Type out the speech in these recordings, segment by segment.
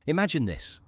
Imagine this.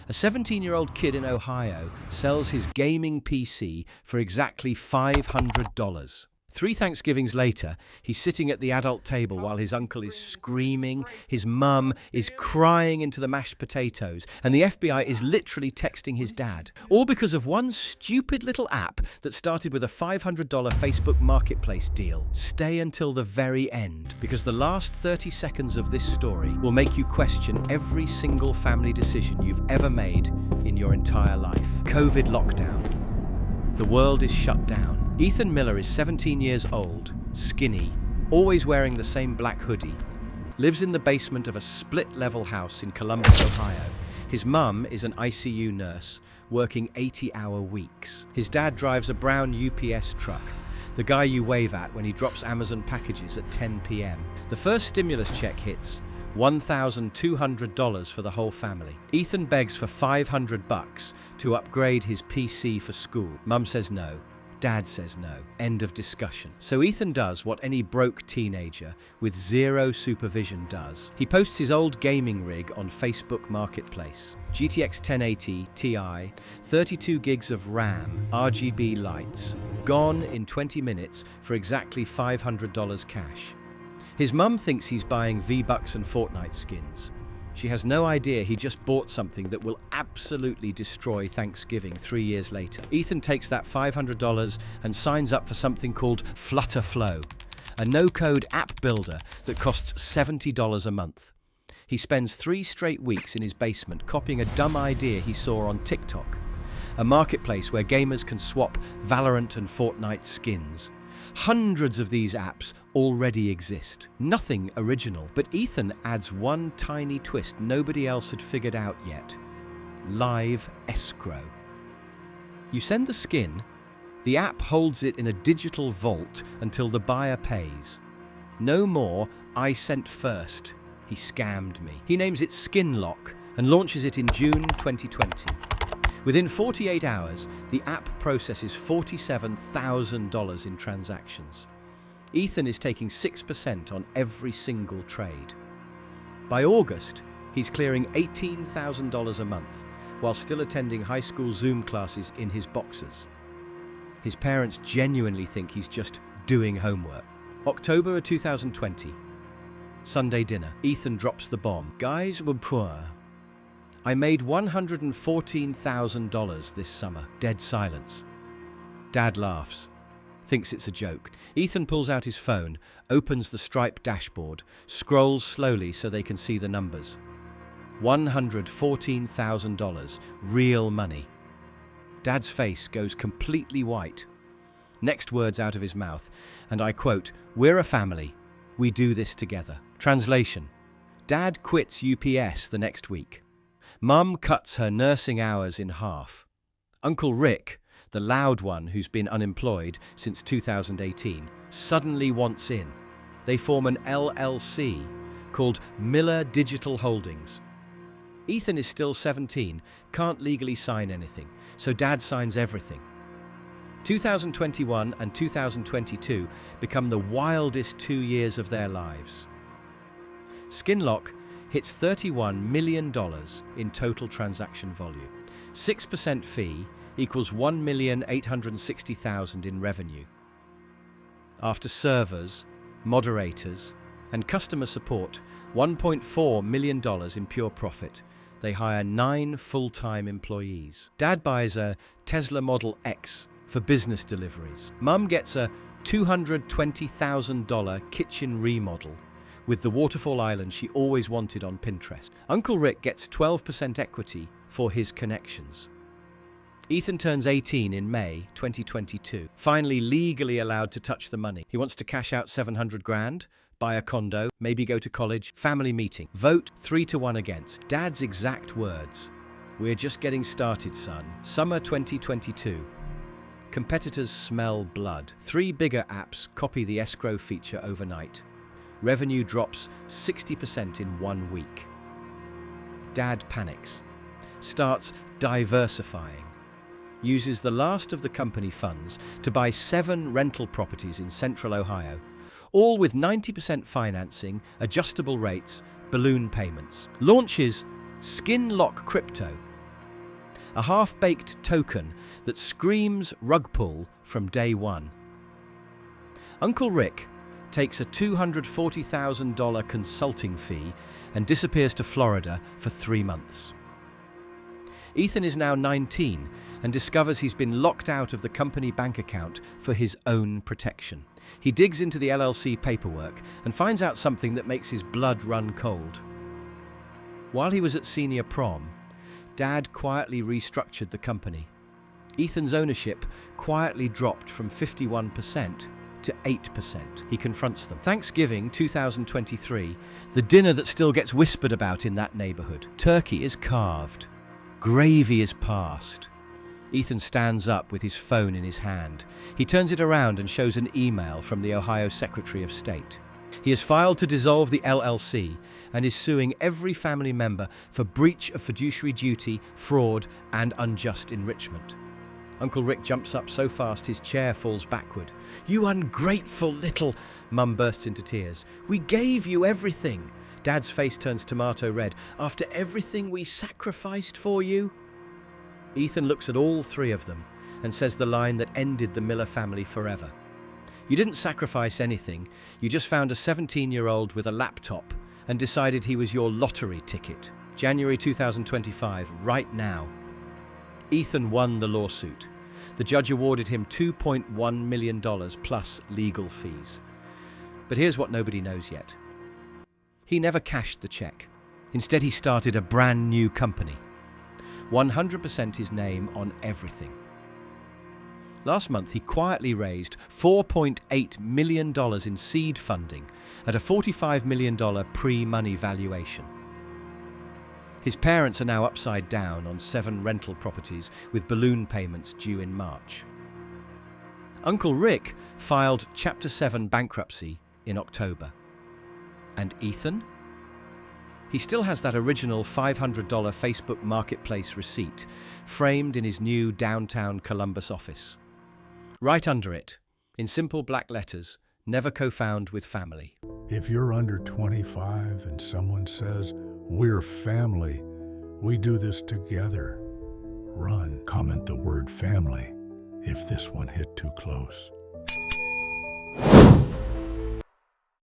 A 17-year-old kid in Ohio sells his gaming PC for exactly $500. 3 Thanksgivings later, he's sitting at the adult table while his uncle is screaming, his mum is crying into the mashed potatoes, and the FBI is literally texting his dad. All because of one stupid little app that started with a $500 Facebook Marketplace deal. Stay until the very end, because the last 30 seconds of this story will make you question every single family decision you've ever made in your entire life. COVID lockdown. The world is shut down. Ethan Miller is 17 years old, skinny, always wearing the same black hoodie, lives in the basement of a split-level house in Columbus, Ohio. His mum is an ICU nurse, working 80-hour weeks. His dad drives a brown UPS truck, the guy you wave at when he drops Amazon packages at 10 p.m. The first stimulus check hits, $1,200 for the whole family. Ethan begs for $500 to upgrade his PC for school. Mum says no. Dad says no. End of discussion. So Ethan does what any broke teenager with zero supervision does. He posts his old gaming rig on Facebook Marketplace. GTX 1080 Ti, 32 gigs of RAM, RGB lights, gone in 20 minutes for exactly $500 cash. His mum thinks he's buying V-Bucks and Fortnite skins. She has no idea he just bought something that will absolutely destroy Thanksgiving 3 years later. Ethan takes that $500 and signs up for something called Flutter Flow, a no-code app builder that costs $70 a month. He spends 3 straight weeks in his basement copying a dumb idea he saw on TikTok, a marketplace where gamers can swap Valorant and Fortnite skins. Hundreds of these apps already exist. Nothing original, but Ethan adds one tiny twist nobody else had figured out yet. Live escrow. You send the skin, the app holds it in a digital vault until the buyer pays. No more, I sent first. He scammed me. He names it Skin Lock and launches it in June 2020. Within 48 hours, the app processes $47,000 in transactions. Ethan is taking 6% on every single trade. By August, he's clearing $18,000 a month while still attending high school Zoom classes in his boxers. His parents genuinely think he's just doing homework. October of 2020. Sunday dinner. Ethan drops the bomb. Guys were poor. I made $114,000 this summer. Dead silence. Dad laughs, thinks it's a joke. Ethan pulls out his phone, opens the Stripe dashboard, scrolls slowly so they can see the numbers. $114,000, real money. Dad's face goes completely white. Next words out of his mouth, and I quote, "We're a family. We do this together." Translation. Dad quits UPS the next week. Mum cuts her nursing hours in half. Uncle Rick, the loud one who's been unemployed since 2018, suddenly wants in. They form an LLC called Miller Digital Holdings. Ethan is still 17, can't legally sign anything, so Dad signs everything. 2021 and 2022 become the wildest 2 years of their lives. Skinlock hits $31 million in total transaction volume. 6% fee equals $1,860,000 in revenue. After servers, moderators, and customer support, $1.4 million in pure profit. They hire 9 full-time employees. Dad buys a Tesla Model X for business deliveries. Mum gets a $220,000 kitchen remodel with the waterfall island she always wanted on Pinterest. Uncle Rick gets 12% equity for his connections. Ethan turns 18 in May 2022, finally legally allowed to touch the money. He wants to cash out $700,000, buy a condo, maybe go to college, family meeting. Vote 3-1 against. Dad's exact words: "We're just getting started, son." Summer 2022. Competitors smell blood. 3 bigger apps copy the escrow feature overnight. Revenue drops 60% in 1 week. Dad panics, starts diversifying, uses the last of the company funds to buy 7 rental properties in central Ohio, all with 90% financing, adjustable rates, balloon payments. Launches Skin Lock Crypto, a half-baked token that screams rug pull from day one. Uncle Rick takes a $240,000 consulting fee and disappears to Florida for 3 months. Ethan is now 19 and discovers he's been locked out of the company bank account for his own protection. He digs into the LLC paperwork and finds out something that makes his blood run cold. While he was at senior prom, Dad quietly restructured the company. Ethan's ownership quietly dropped from 51% to 8%. He confronts them. Thanksgiving 2023, the dinner that still gets whispered about in that neighborhood. Turkey is carved. Gravy is passed. Ethan stands up with his phone in his hand. He turns it around and shows an email from the Ohio Secretary of State. He has filed to dissolve the LLC and is suing every family member for breach of fiduciary duty, fraud, and unjust enrichment. Uncle Rick jumps up so fast his chair falls backward. "You ungrateful little..." Mum bursts into tears. "We gave you everything." Dad's face turns tomato red. "After everything we sacrificed for you?" Ethan looks at all three of them and says the line that ended the Miller family forever. "You didn't sacrifice anything. You just found a 17-year-old with a laptop and decided he was your lottery ticket. January 2025, right now." Ethan won the lawsuit. The judge awarded him $2.1 million plus legal fees. But here's what nobody knows yet. He never cashed the check. Instead, he started a brand new company. 100% his name on everything. Last month, he quietly raised $4.8 million in seed funding at a $45 million pre-money valuation. His parents are now upside down on 7 rental properties with balloon payments due in March. Uncle Rick filed Chapter 7 bankruptcy in October. And Ethan? He still has that original $500 Facebook Marketplace receipt framed in his new downtown Columbus office. Right under it, in simple black letters, "Never co-found with family." If you're under 25 and someone says, "We're family, we do this together," run. Comment the word family if this one hit too close.